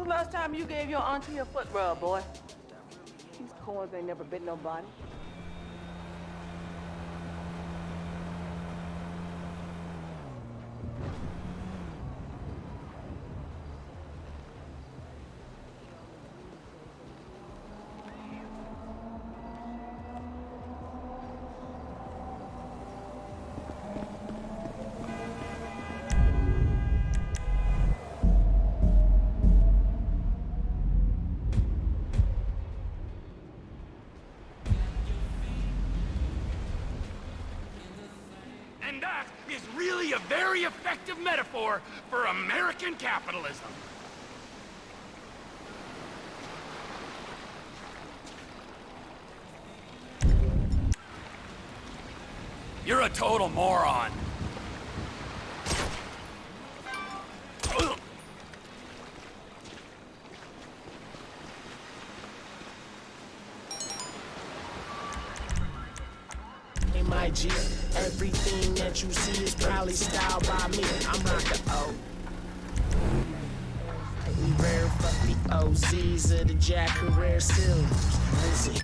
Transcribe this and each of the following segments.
the last time you gave your auntie a foot rub, boy? These corns ain't never bit nobody. And that is really a very effective metaphor for American capitalism. You're a total moron. MIG, everything that you see is probably styled by me. I'm like the O. We rare fuck the OZs of the Jack Herrera Silvers. Listen.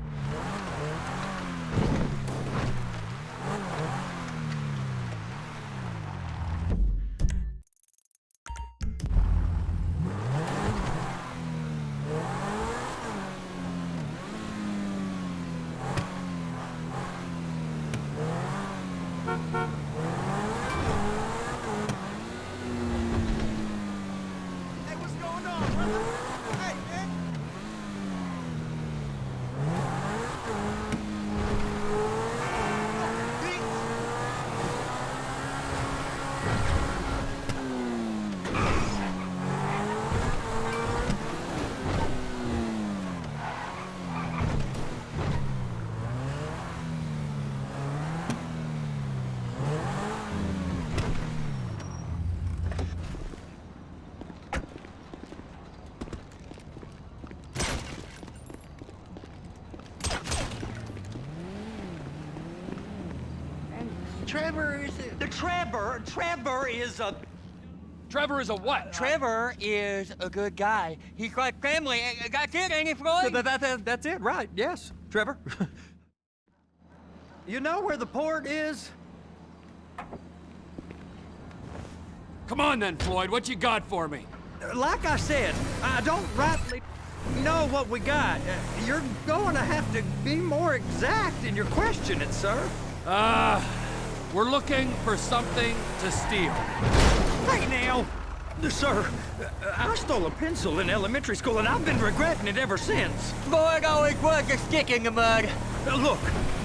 Trevor is a what? Trevor is a good guy. He's like family. That's it, ain't it, Floyd? That's it, right? Yes, Trevor. You know where the port is? Come on then, Floyd. What you got for me? Like I said, I don't rightly know what we got. You're going to have to be more exact in your questioning, sir. We're looking for something to steal. Hey now, sir, I stole a pencil in elementary school and I've been regretting it ever since. Floyd always was a stick in the mud. Look,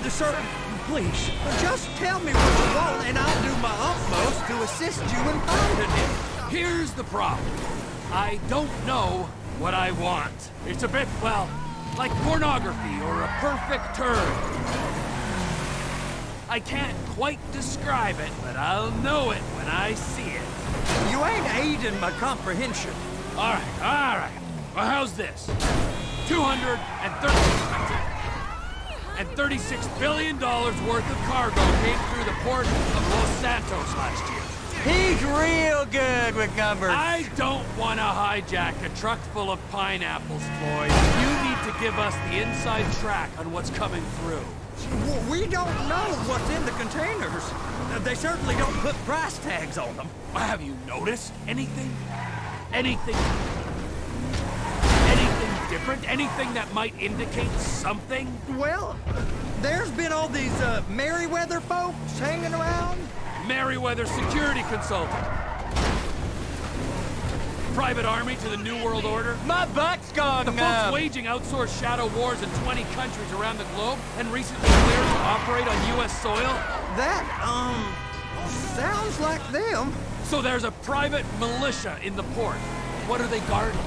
sir, please, just tell me what you want and I'll do my utmost to assist you in finding it. Here's the problem. I don't know what I want. It's a bit, well, like pornography or a perfect turn. I can't quite describe it, but I'll know it when I see it. You ain't aiding my comprehension. All right. Well, how's this? $236 billion worth of cargo came through the port of Los Santos last year. He's real good with numbers. I don't want to hijack a truck full of pineapples, Floyd. You need to give us the inside track on what's coming through. We don't know what's in the containers. They certainly don't put price tags on them. Have you noticed anything? Anything different? Anything that might indicate something? Well, there's been all these Merryweather folks hanging around. Merryweather security consultant. Private army to the New World Order. My butt's gone The numb. folks waging outsourced shadow wars in 20 countries around the globe and recently cleared to operate on U.S. soil. That, sounds like them. So there's a private militia in the port. What are they guarding?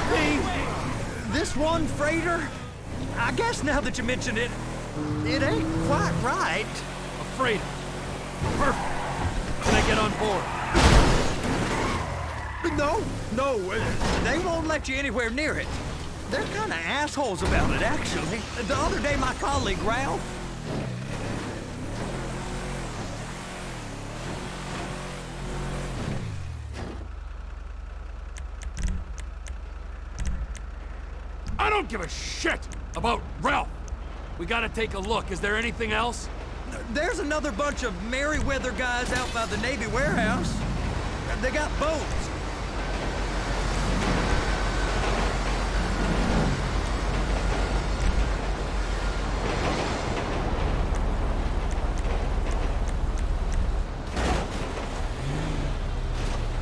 Okay, this one freighter, I guess now that you mention it, it ain't quite right. A freighter. Perfect. Can I get on board? No, they won't let you anywhere near it. They're kind of assholes about it, actually. The other day, my colleague, Ralph, I don't give a shit about Ralph. We gotta take a look. Is there anything else? There's another bunch of Merryweather guys out by the Navy warehouse. They got boats.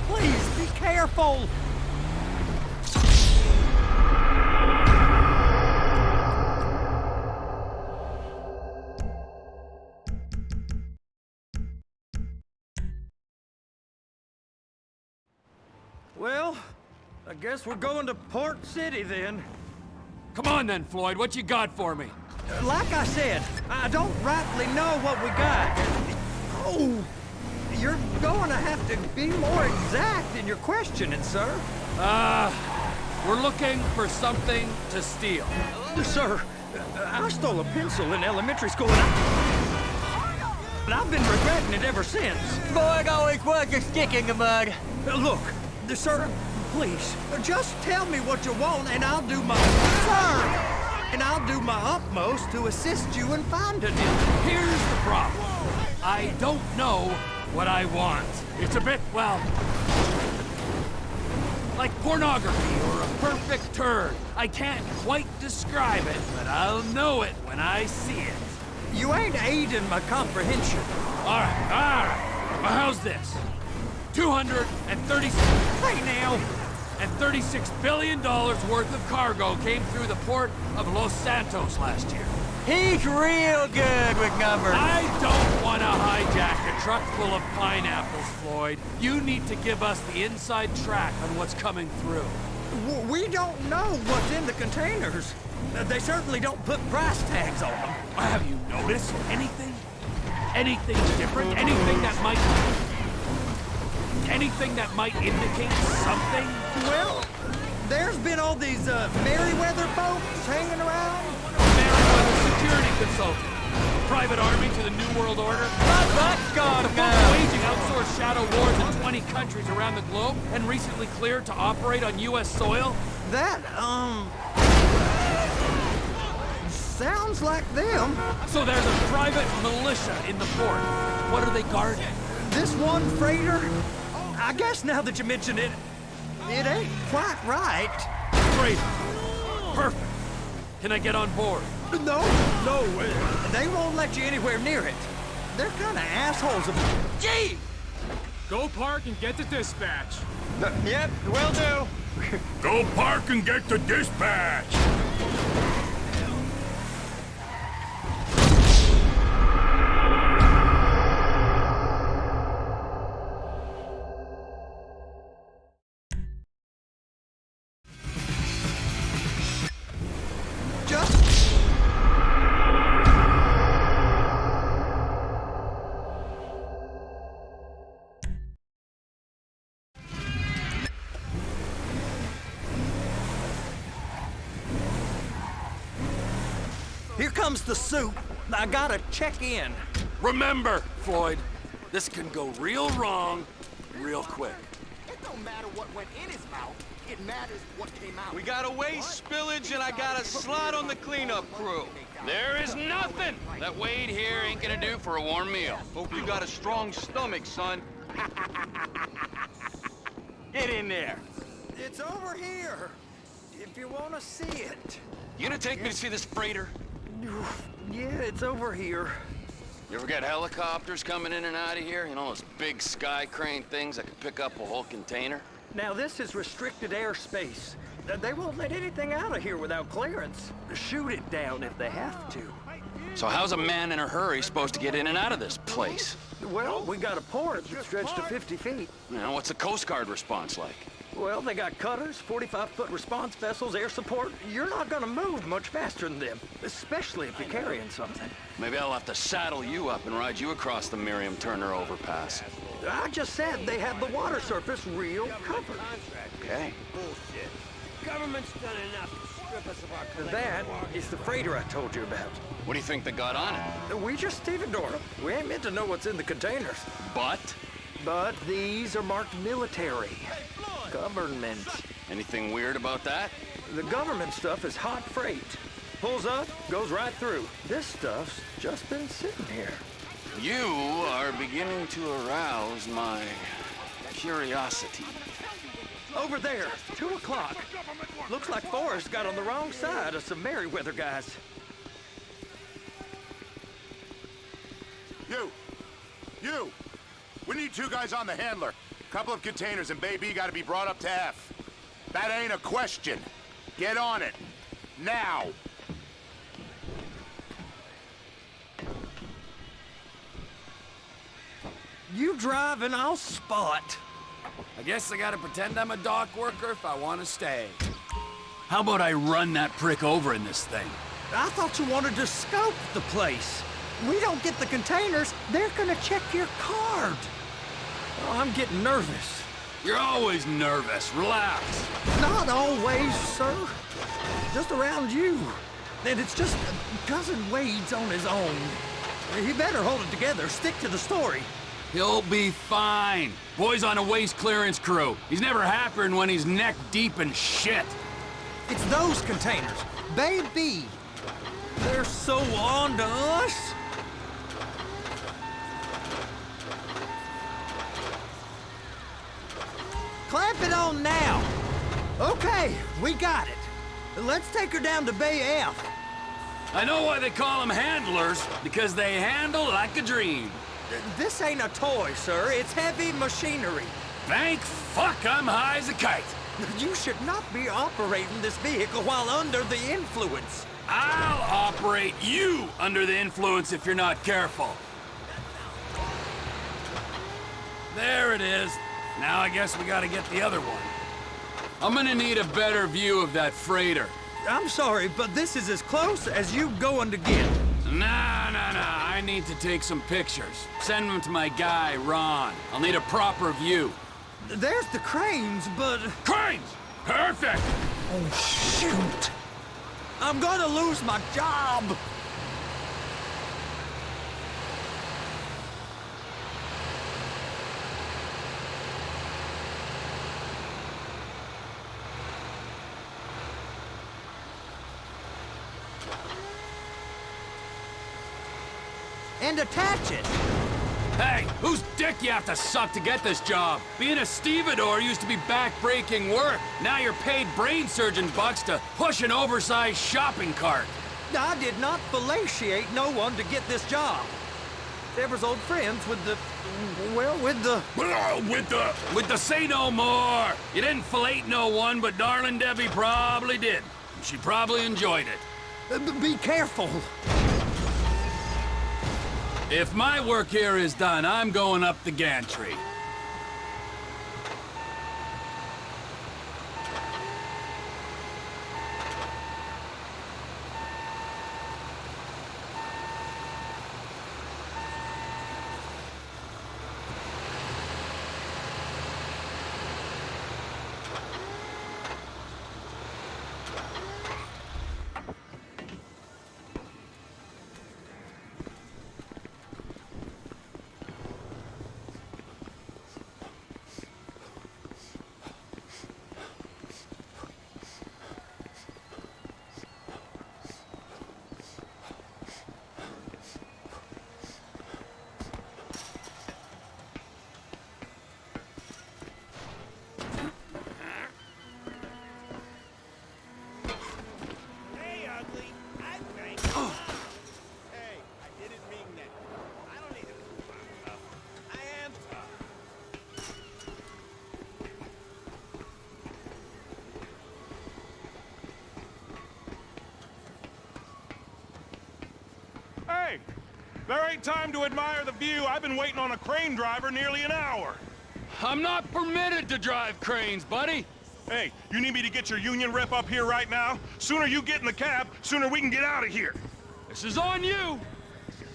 Please be careful. Well, I guess we're going to Port City then. Come on then, Floyd. What you got for me? Like I said, I don't rightly know what we got. Oh, you're going to have to be more exact in your questioning, sir. We're looking for something to steal. Sir, I stole a pencil in elementary school, and I've been regretting it ever since. Boy, always was a stick in the mud. Look, sir, please, just tell me what you want, and I'll do my utmost to assist you in finding it. Here's the problem. I don't know what I want. It's a bit, well, like pornography or a perfect turd. I can't quite describe it, but I'll know it when I see it. You ain't aiding my comprehension. All right. Well, how's this? 236. Hey, now. And $36 billion worth of cargo came through the port of Los Santos last year. He's real good with numbers. I don't want to hijack a truck full of pineapples, Floyd. You need to give us the inside track on what's coming through. We don't know what's in the containers. They certainly don't put price tags on them. Have you noticed anything? Anything different? Anything that might indicate something? Well, there's been all these Merryweather boats hanging around. Merryweather security consultant. Private army to the New World Order. Buck's gone The folks now. waging outsourced shadow wars in 20 countries around the globe and recently cleared to operate on U.S. soil. That, sounds like them. So there's a private militia in the port. What are they guarding? This one freighter, I guess now that you mention it, it ain't quite right. Great. Perfect. Can I get on board? No, they won't let you anywhere near it. They're kind of assholes. Gee! Go park and get to dispatch. Yep, will do. Go park and get to dispatch! Here comes the soup. I gotta check in. Remember, Floyd, this can go real wrong real quick. It don't matter what went in his mouth. It matters what came out. We got a waste spillage and I got a slot on the cleanup crew. There is nothing that Wade here ain't gonna do for a warm meal. Hope you got a strong stomach, son. Get in there. It's over here, if you want to see it. You gonna take me to see this freighter? Yeah, it's over here. You ever get helicopters coming in and out of here? You know, those big sky crane things that can pick up a whole container? Now, this is restricted airspace. They won't let anything out of here without clearance. Shoot it down if they have to. So how's a man in a hurry supposed to get in and out of this place? Well, we got a port that stretched to 50 feet. You know, what's the Coast Guard response like? Well, they got cutters, 45-foot response vessels, air support. You're not gonna move much faster than them, especially if you're carrying something. Maybe I'll have to saddle you up and ride you across the Miriam Turner overpass. I just said they have the water surface real covered. Okay. Government's done enough to strip us of our collective That is the freighter I told you about. What do you think they got on it? We just stevedore them. We ain't meant to know what's in the containers. But? But these are marked military. government. Anything weird about that? The government stuff is hot freight. Pulls up, goes right through. This stuff's just been sitting here. You are beginning to arouse my curiosity. Over there, 2 o'clock. Looks like Forrest got on the wrong side of some Merryweather guys. You! We need 2 guys on the handler. Couple of containers and Baby gotta be brought up to F. That ain't a question. Get on it. Now! You drive and I'll spot. I guess I gotta pretend I'm a dock worker if I want to stay. How about I run that prick over in this thing? I thought you wanted to scope the place. We don't get the containers, they're gonna check your card. Oh, I'm getting nervous. You're always nervous. Relax. Not always, sir. Just around you. And it's just Cousin Wade's on his own. He better hold it together, stick to the story. He'll be fine. Boy's on a waste clearance crew. He's never happier than when he's neck deep in shit. It's those containers. Baby. They're so on to us. Clamp it on now. Okay, we got it. Let's take her down to Bay F. I know why they call them handlers, because they handle like a dream. This ain't a toy, sir. It's heavy machinery. Thank fuck I'm high as a kite. You should not be operating this vehicle while under the influence. I'll operate you under the influence if you're not careful. There it is. Now I guess we gotta get the other one. I'm gonna need a better view of that freighter. I'm sorry, but this is as close as you going to get. Nah. I need to take some pictures. Send them to my guy, Ron. I'll need a proper view. There's the cranes, but... Cranes! Perfect! Oh, shoot! I'm gonna lose my job! And attach it! Hey, whose dick you have to suck to get this job? Being a stevedore used to be back-breaking work. Now you're paid brain surgeon bucks to push an oversized shopping cart. I did not fellatiate no one to get this job. Deborah's old friends with the... well, with the... With the say no more. You didn't fillet no one, but darling Debbie probably did. She probably enjoyed it. Be careful. If my work here is done, I'm going up the gantry. Hey, there ain't time to admire the view. I've been waiting on a crane driver nearly an hour. I'm not permitted to drive cranes, buddy. Hey, you need me to get your union rep up here right now? Sooner you get in the cab, sooner we can get out of here. This is on you.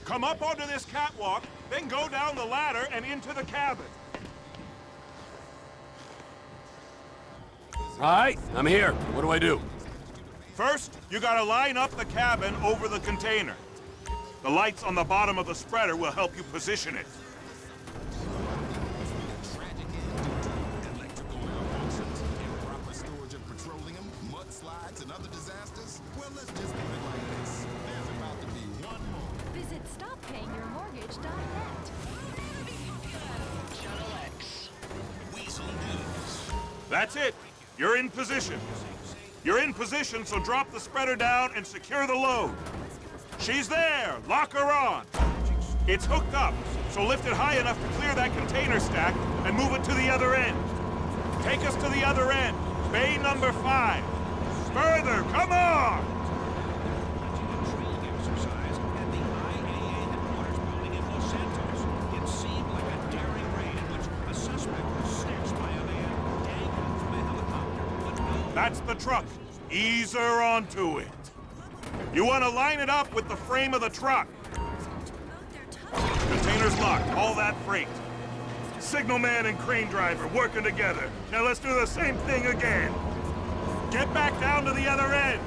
Come up onto this catwalk, then go down the ladder and into the cabin. All right, I'm here. What do I do? First, you gotta line up the cabin over the container. The lights on the bottom of the spreader will help you position it. floods and other disasters? Well, let's just put it like this. There's about to be one more. Visit stoppayingyourmortgage.net. Channel X. Weasel News. That's it. You're in position. You're in position, so drop the spreader down and secure the load. She's there. Lock her on. It's hooked up, so lift it high enough to clear that container stack and move it to the other end. Take us to the other end. Bay number 5. Further, come on! That's the truck. Ease her onto it. You want to line it up with the frame of the truck. Container's locked, all that freight. Signalman and crane driver working together. Now let's do the same thing again. Get back down to the other end.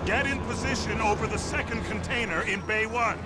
Get in position over the second container in Bay 1.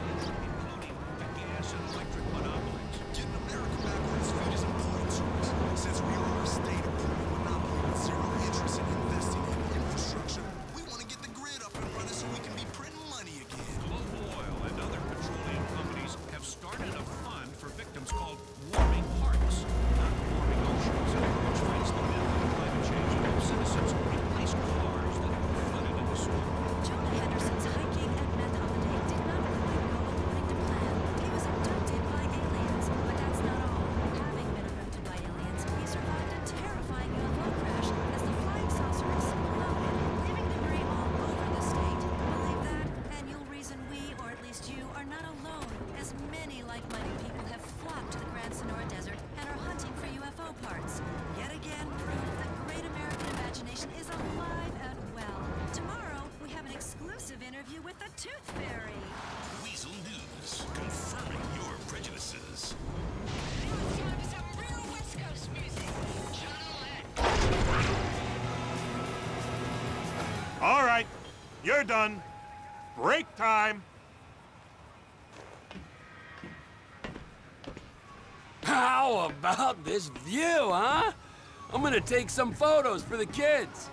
Since we are a state-approved monopoly with zero interest in investing in infrastructure, we want to get the grid up and running so we can be printing money again. Global Oil and other petroleum companies have started a fund for victims called Warming Hearts, not warming oceans, which fights the myth of climate change and helps citizens replace cars that have flooded in the storm. Jonah Henderson's hiking at meth holiday did not quite go according to plan. He was abducted by aliens, but that's not all. Having been abducted by aliens, he survived a terrifying UFO crash as the flying saucer exploded, leaving debris all over the state. Believe that, and you'll reason we, or at least you, are not alone, as many like-minded people have flocked to the Grand Sonora Desert and are hunting for UFO parts. Yet again, proof the great American imagination is alive and well. Tomorrow, we have an exclusive interview with the Tooth Fairy. Weasel News. Confirming your prejudices. Time for some real West Coast music. All right, you're done. Break time. How about this view, huh? I'm gonna take some photos for the kids.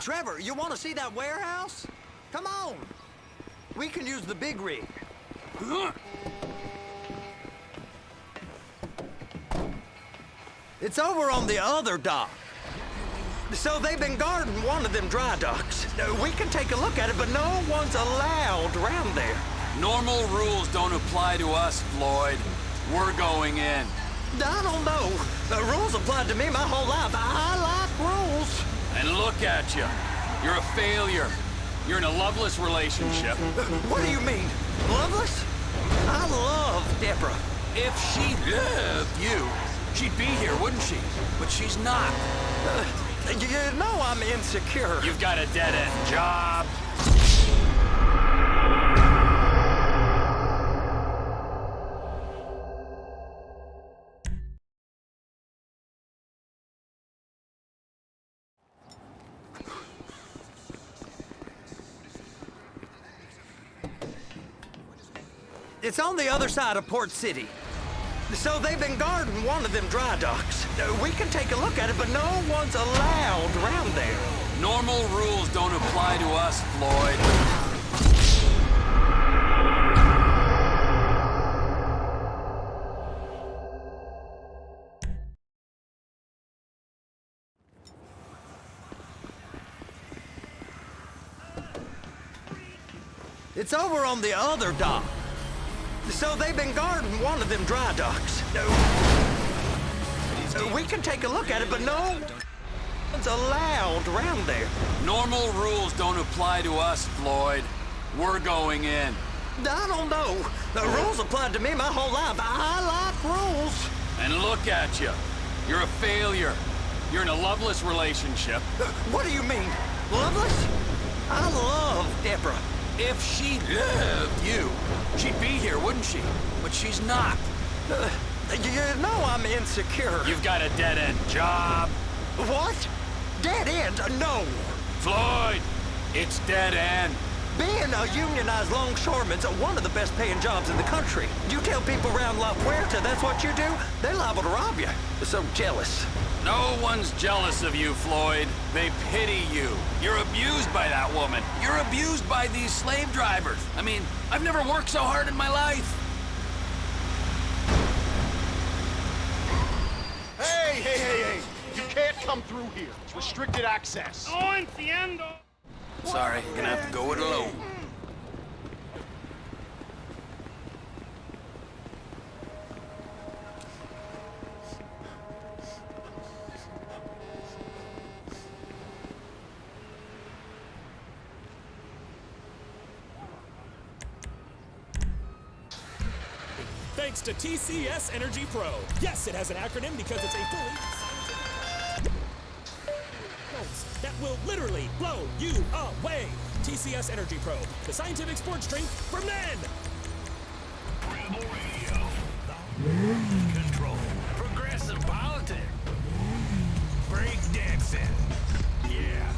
Trevor, you want to see that warehouse? Come on. We can use the big rig. It's over on the other dock. So they've been guarding one of them dry docks. We can take a look at it, but no one's allowed around there. Normal rules don't apply to us, Floyd. We're going in. I don't know. The rules applied to me my whole life. I like And look at you. You're a failure. You're in a loveless relationship. What do you mean? Loveless? I love Deborah. If she loved you, she'd be here, wouldn't she? But she's not. You know I'm insecure. You've got a dead-end job. It's on the other side of Port City. So they've been guarding one of them dry docks. We can take a look at it, but no one's allowed around there. Normal rules don't apply to us, Floyd. It's over on the other dock. So they've been guarding one of them dry docks. We can take a look at it, but no one's allowed around there. Normal rules don't apply to us, Floyd. We're going in. I don't know. The rules applied to me my whole life. I like rules. And look at you. You're a failure. You're in a loveless relationship. What do you mean? Loveless? I love Deborah. If she loved you, she'd be here, wouldn't she? But she's not. You know I'm insecure. You've got a dead-end job. What? Dead end? No. Floyd, it's dead end. Being a unionized longshoreman's one of the best paying jobs in the country. You tell people around La Puerta that's what you do, they're liable to rob you. They're so jealous. No one's jealous of you, Floyd. They pity you. You're abused by that woman. You're abused by these slave drivers. I mean, I've never worked so hard in my life. Hey! You can't come through here. It's restricted access. No entiendo. Sorry, you're gonna have to go it alone. Thanks to TCS Energy Pro. Yes, it has an acronym because it's a fully scientific that will literally blow you away. TCS Energy Pro, the scientific sports drink for men. Rebel Radio. Control. Progressive politics. Break dancing. Yeah.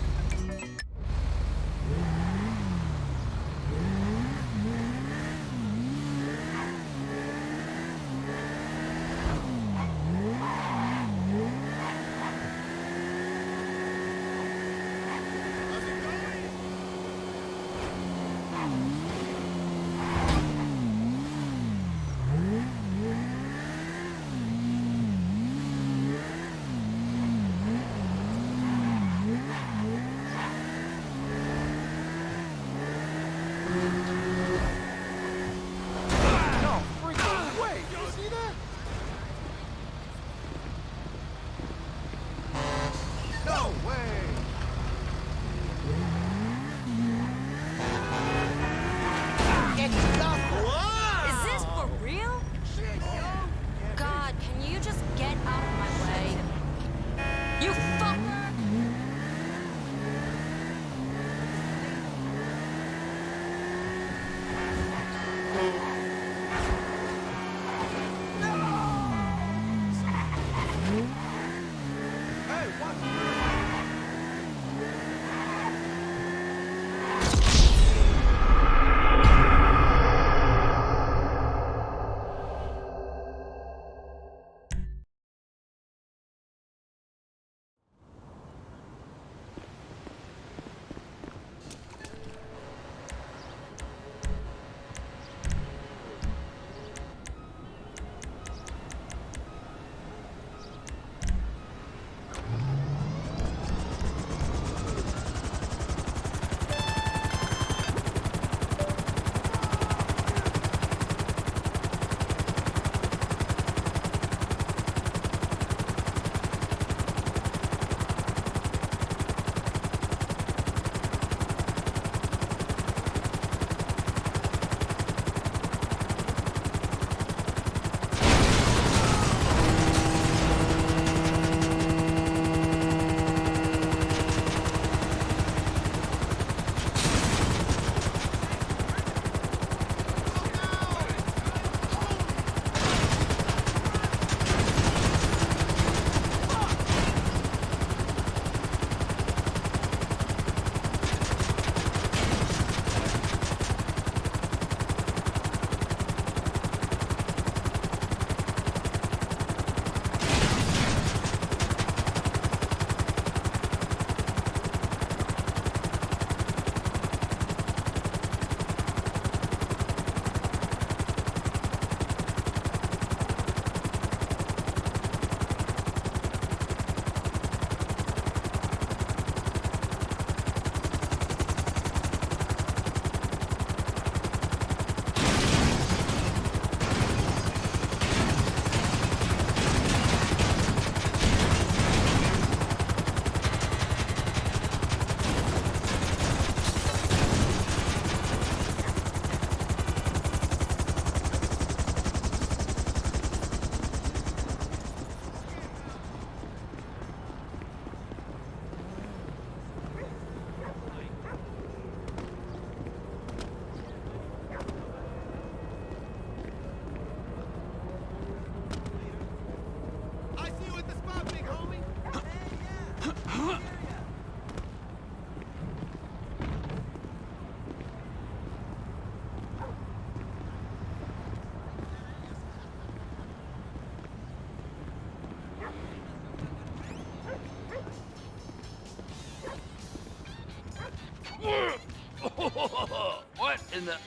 in the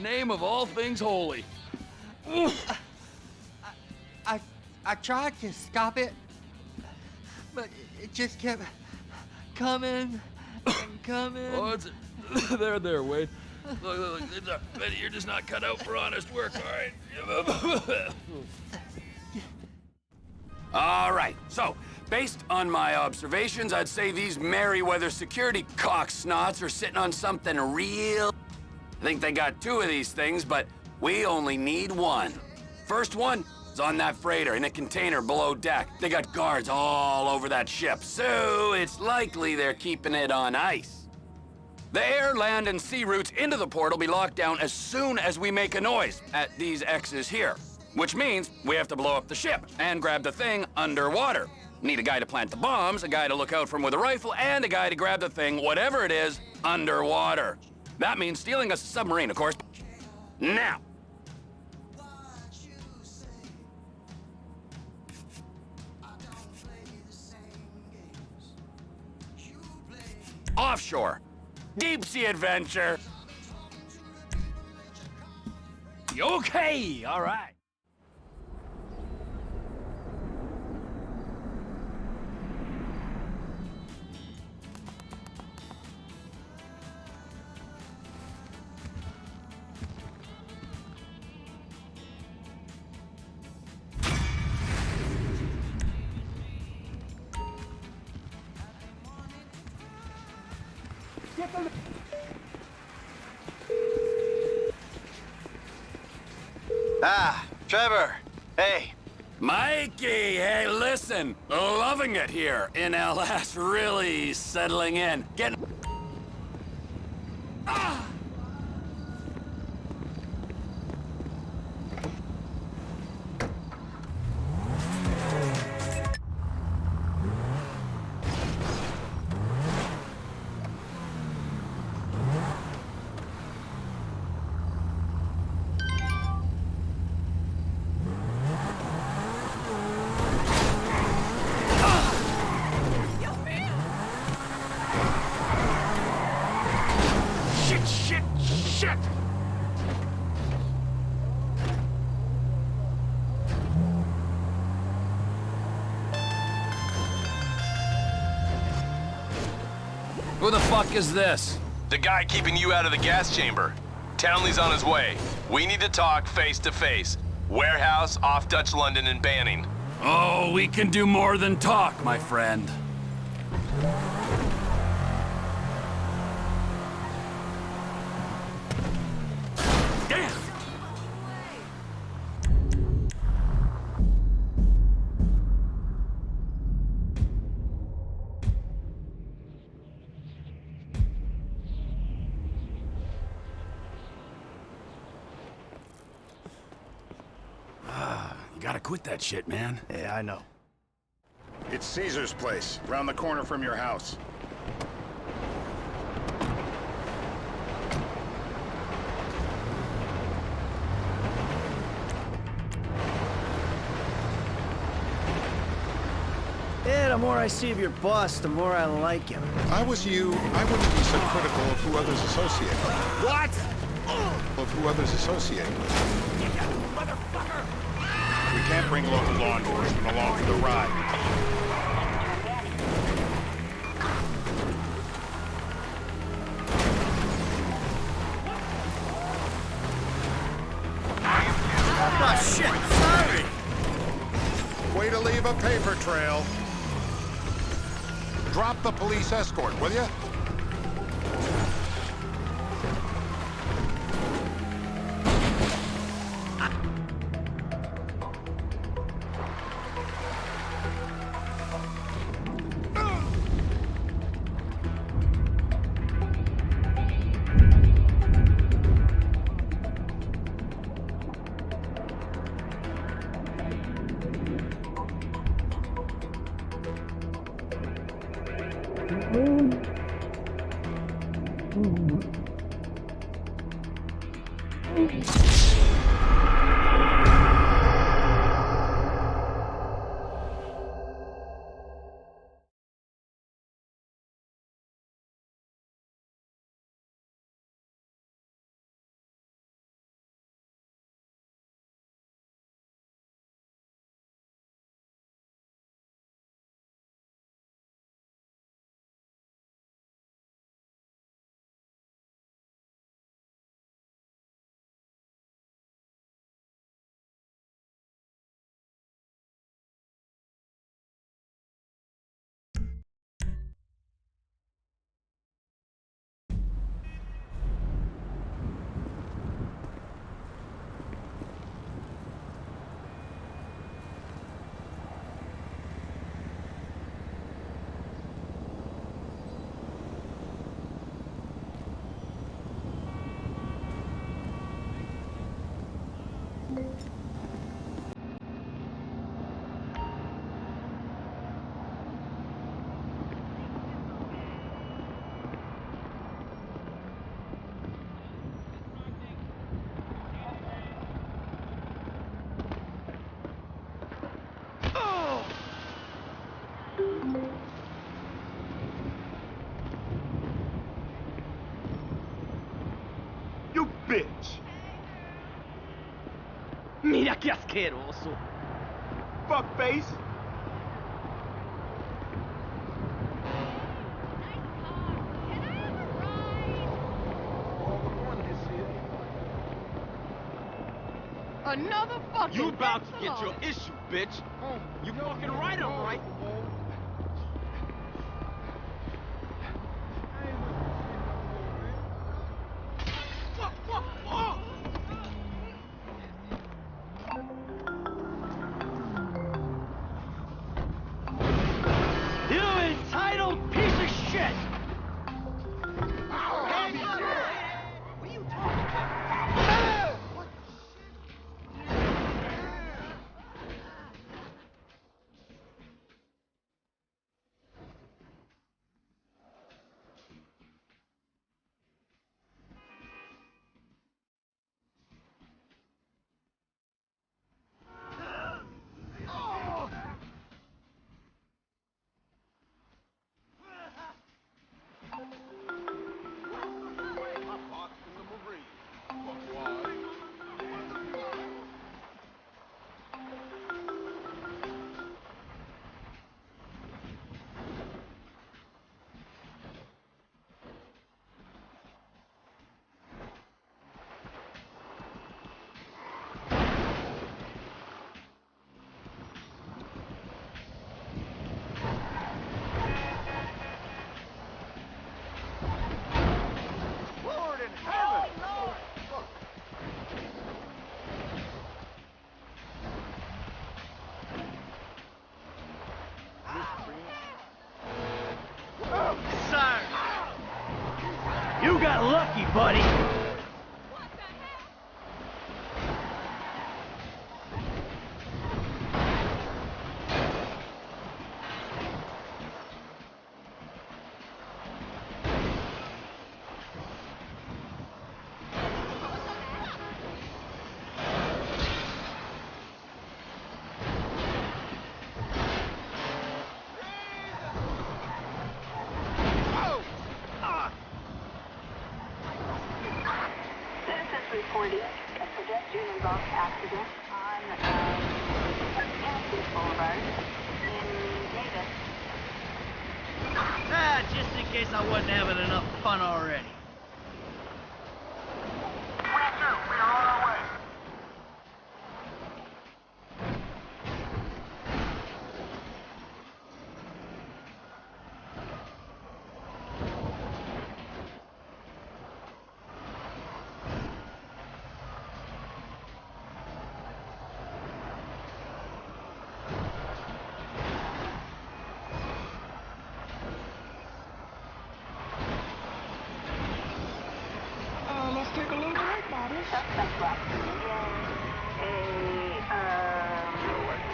name of all things holy? I tried to stop it, but it just kept coming and coming. Oh, it's there, Wade. Look, you're just not cut out for honest work, all right? All right, so, based on my observations, I'd say these Merryweather security cocksnots are sitting on something real. I think they got 2 of these things, but we only need 1. First one is on that freighter in a container below deck. They got guards all over that ship, so it's likely they're keeping it on ice. The air, land, and sea routes into the port will be locked down as soon as we make a noise at these X's here. Which means we have to blow up the ship and grab the thing underwater. Need a guy to plant the bombs, a guy to look out for him with a rifle, and a guy to grab the thing, whatever it is, underwater. That means stealing a submarine, of course. Now. Offshore. Deep sea adventure. Okay, all right. Ah, Trevor. Hey. Mikey, hey, listen. Loving it here in LS. Really settling in. Getting... Ah! Shit! Who the fuck is this? The guy keeping you out of the gas chamber. Townley's on his way. We need to talk face to face. Warehouse off Dutch London and Banning. Oh, we can do more than talk, my friend. You gotta quit that shit, man. Yeah, I know. It's Caesar's place, around the corner from your house. Yeah, the more I see of your boss, the more I like him. If I was you, I wouldn't be so critical of who others associate with. What? Of who others associate with. Motherfucker! We can't bring local law enforcement along for the ride. Oh, shit! Sorry! Way to leave a paper trail. Drop the police escort, will you? Che asqueroso. Fuckface. Another fucking. You about to get your issue, bitch. You fucking right, I'm right. You entitled piece of shit! Sir! You got lucky, buddy! Reporting a pedestrian-involved accident on Interstate Boulevard in Davis. Ah, just in case I wasn't having enough fun already. Let's take a look at Bobby. Suspect left in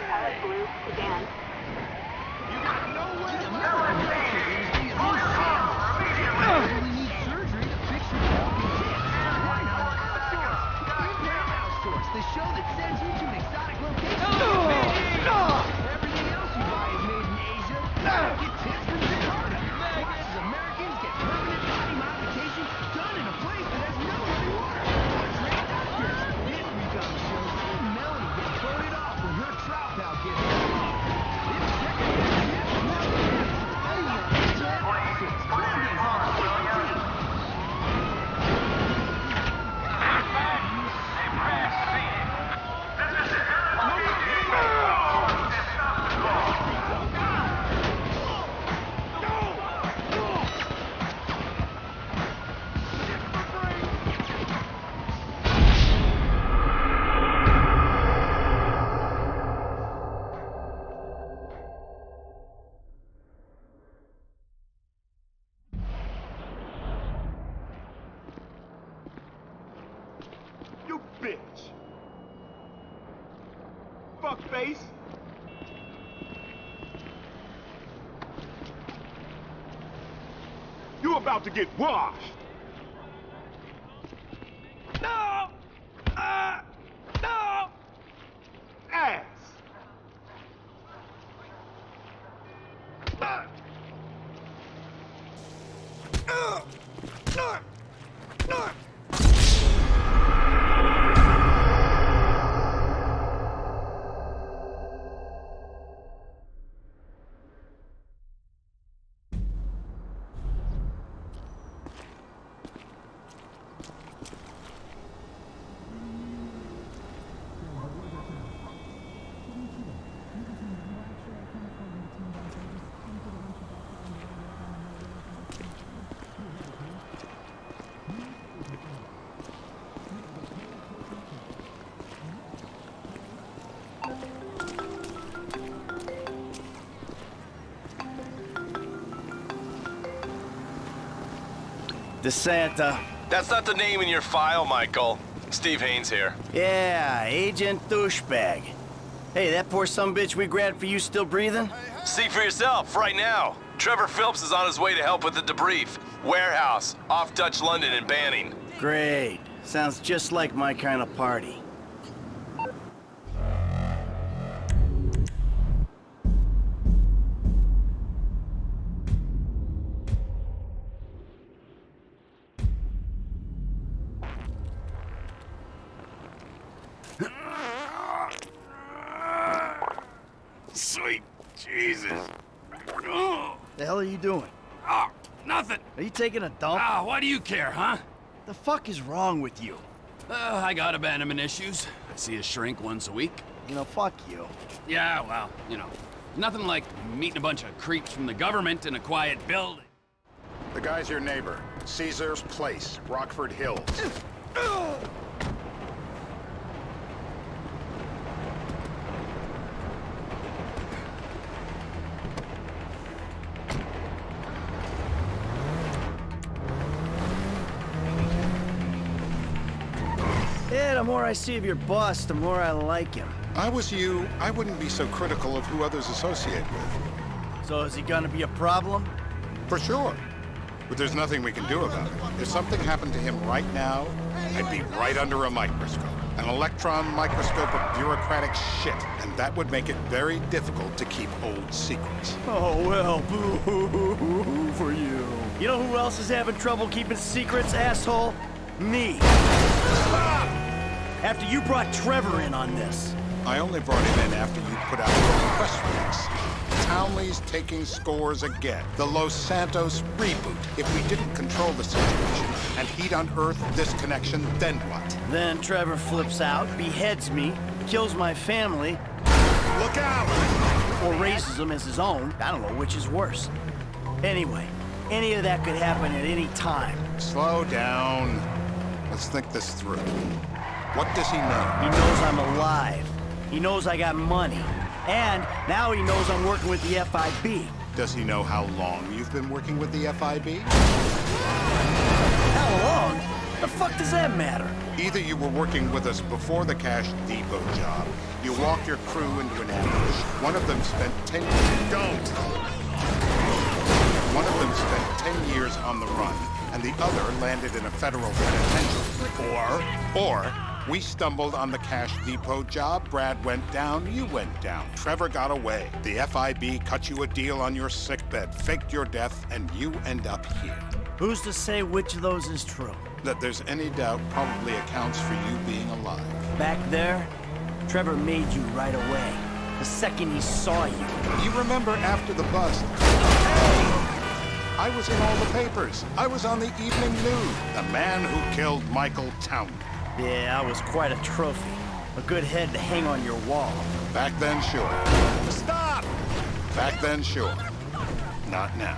a blue sedan. You got nowhere to go. We need surgery to fix your broken tits. Why not outsource? Implant outsource, the show that sends you to an exotic location. Everything else you buy is made in Asia. Get tips from Jakarta. Plus, Americans get permanent body modification done in a place that has no running water. Or trained doctors. This week on the show, Melanie gets voted off when her trout pal gets off. It's second-hand tips, not tips. Only on Implant Outsource. Mondays on TNT. You bitch. Fuckface. You about to get washed. No! No! Ass. DeSanta. That's not the name in your file, Michael. Steve Haynes here. Yeah, Agent Douchebag. Hey, that poor sumbitch we grabbed for you still breathing? See for yourself, right now. Trevor Phillips is on his way to help with the debrief. Warehouse, off Dutch London and Banning. Great. Sounds just like my kind of party. Sweet Jesus. The hell are you doing? Oh, nothing. Are you taking a dump? Why do you care, huh? The fuck is wrong with you? I got abandonment issues. I see a shrink once a week. You know, fuck you. Yeah, well, nothing like meeting a bunch of creeps from the government in a quiet building. The guy's your neighbor. Caesar's Place, Rockford Hills. Yeah, the more I see of your boss, the more I like him. I was you, I wouldn't be so critical of who others associate with. So is he gonna be a problem? For sure. But there's nothing we can do about it. If something happened to him right now, I'd be right under a microscope. An electron microscope of bureaucratic shit. And that would make it very difficult to keep old secrets. Oh, well, boo-hoo-hoo for you. You know who else is having trouble keeping secrets, asshole? Me. After you brought Trevor in on this. I only brought him in after you put out your press release. Townley's taking scores again. The Los Santos reboot. If we didn't control the situation and he'd unearthed this connection, then what? Then Trevor flips out, beheads me, kills my family. Look out! Or raises them as his own. I don't know which is worse. Anyway, any of that could happen at any time. Slow down. Let's think this through. What does he know? He knows I'm alive. He knows I got money. And now he knows I'm working with the FIB. Does he know how long you've been working with the FIB? How long? The fuck does that matter? Either you were working with us before the Cash Depot job, you walked your crew into an ambush, one of them spent 10 years... Don't! One of them spent 10 years on the run, and the other landed in a federal penitentiary. Or we stumbled on the Cash Depot job, Brad went down, you went down. Trevor got away. The FIB cut you a deal on your sickbed, faked your death, and you end up here. Who's to say which of those is true? That there's any doubt probably accounts for you being alive. Back there, Trevor made you right away. The second he saw you. You remember after the bust? Hey! I was in all the papers. I was on the evening news. The man who killed Michael Townley. Yeah, I was quite a trophy. A good head to hang on your wall. Back then, sure. Stop! Back then, sure. Not now.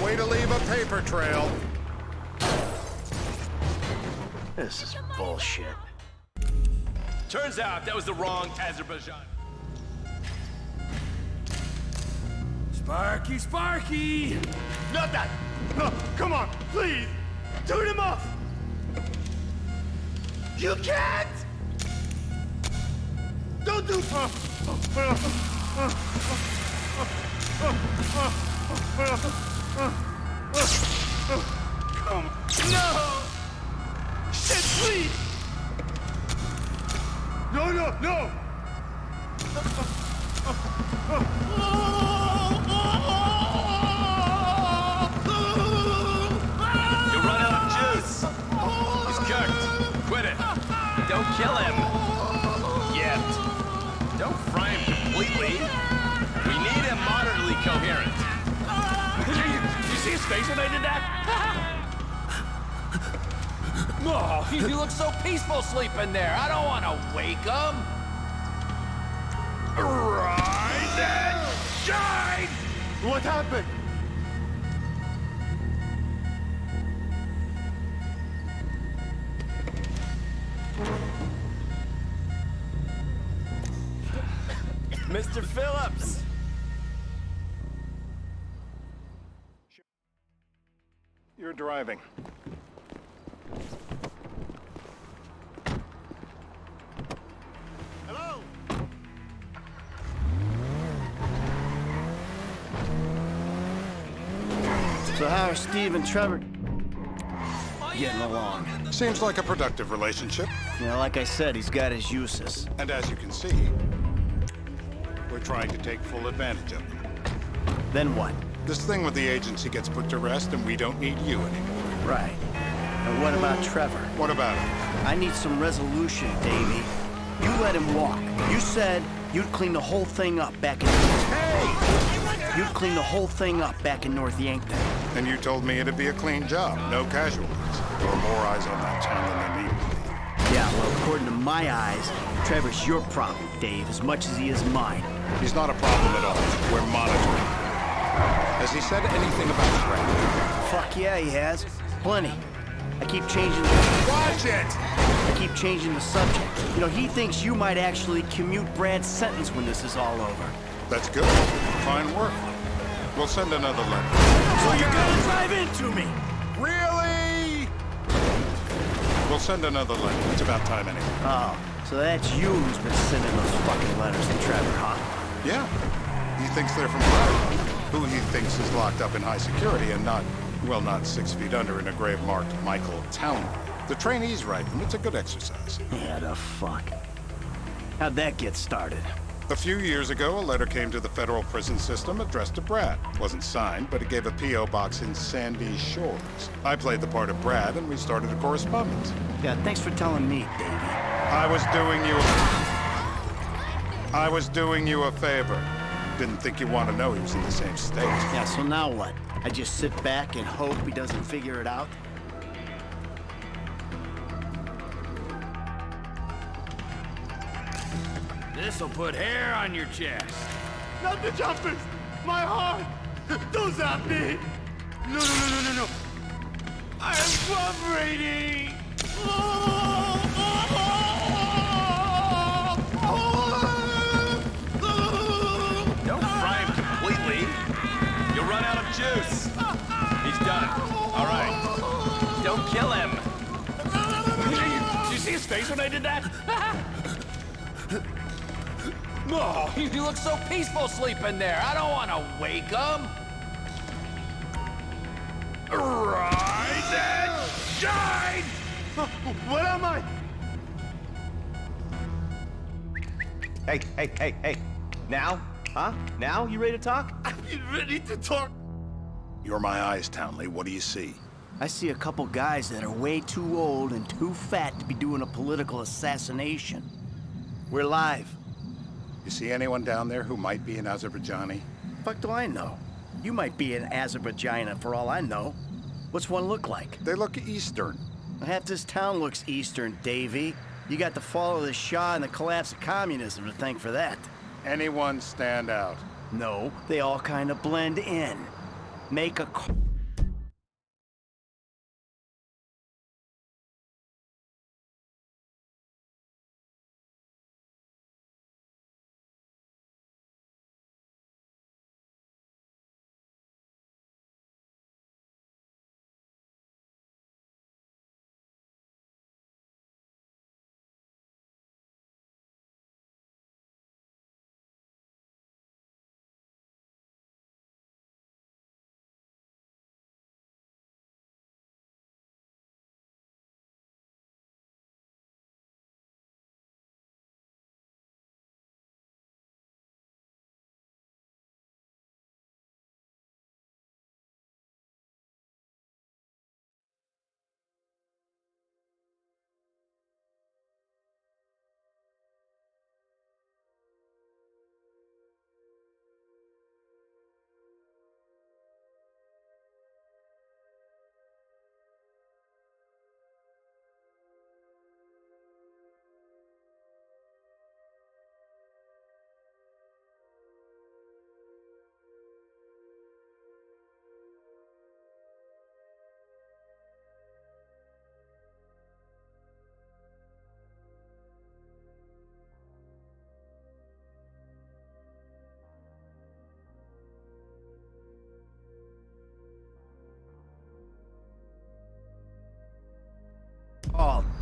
Way to leave a paper trail. This is bullshit. Turns out that was the wrong Azerbaijan. Sparky, Sparky! Not that! No, come on, please! Turn him off! You can't! Don't do... Come. No! Shit, please! No, no, no! You run out of juice. He's cooked. Quit it. Don't kill him. Yet. Don't fry him completely. We need him moderately coherent. Did you see his face when I did that? Oh, he looks so peaceful sleeping there. I don't want to wake him. Rise and shine! What happened? Mr. Phillips! driving. Hello? So how are Steve and Trevor getting along? Seems like a productive relationship. You know, like I said, he's got his uses. And as you can see, we're trying to take full advantage of them. Then what? This thing with the agency gets put to rest and we don't need you anymore. Right. And what about Trevor? What about him? I need some resolution, Davey. You let him walk. You said you'd clean the whole thing up back in... Hey! You'd clean the whole thing up back in North Yankton. And you told me it'd be a clean job, no casualties. There were more eyes on that town than there needed to be. Yeah, well, according to my eyes, Trevor's your problem, Dave, as much as he is mine. He's not a problem at all. We're monitoring. Has he said anything about Brad? Fuck yeah, he has. Plenty. I keep changing the... Watch it! I keep changing the subject. You know, he thinks you might actually commute Brad's sentence when this is all over. That's good. Fine work. We'll send another letter. So you're gonna drive into me? Really? We'll send another letter. It's about time anyway. Oh, so that's you who's been sending those fucking letters to Trevor, huh? Yeah. He thinks they're from Brad, who he thinks is locked up in high security and not, well, not 6 feet under in a grave marked Michael Town. The trainees write them. It's a good exercise. Yeah, the fuck. How'd that get started? A few years ago, a letter came to the federal prison system addressed to Brad. Wasn't signed, but it gave a P.O. box in Sandy Shores. I played the part of Brad, and we started a correspondence. Yeah, thanks for telling me, Davey. I was doing you a favor. Didn't think you want to know he was in the same state. Yeah, so now what? I just sit back and hope he doesn't figure it out? This'll put hair on your chest. Not the jumpers! My heart! Don't stop me! No, no, no, no, no, no! I am cooperating! Don't fry him completely. You'll run out of juice. He's done. All right. Don't kill him. Did you see his face when I did that? Oh, you look so peaceful sleeping there. I don't want to wake him. Rise and shine! What am I? Hey. Now? Huh? Now? You ready to talk? I'm ready to talk. You're my eyes, Townley. What do you see? I see a couple guys that are way too old and too fat to be doing a political assassination. We're live. You see anyone down there who might be an Azerbaijani? Fuck do I know? You might be an Azerbaijani for all I know. What's one look like? They look Eastern. Half this town looks Eastern, Davey. You got the fall of the Shah and the collapse of communism to thank for that. Anyone stand out? No, they all kind of blend in. Make a...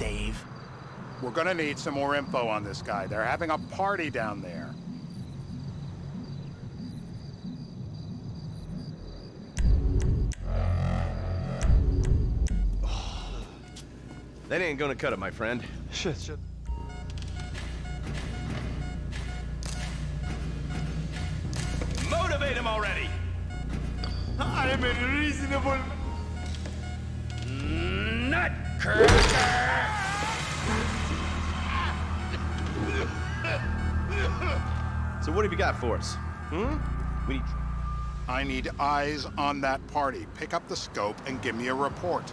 Dave. We're gonna need some more info on this guy. They're having a party down there. That ain't gonna cut it, my friend. Shit. Motivate him already! I am a reasonable... So what have you got for us? We need... I need eyes on that party. Pick up the scope and give me a report.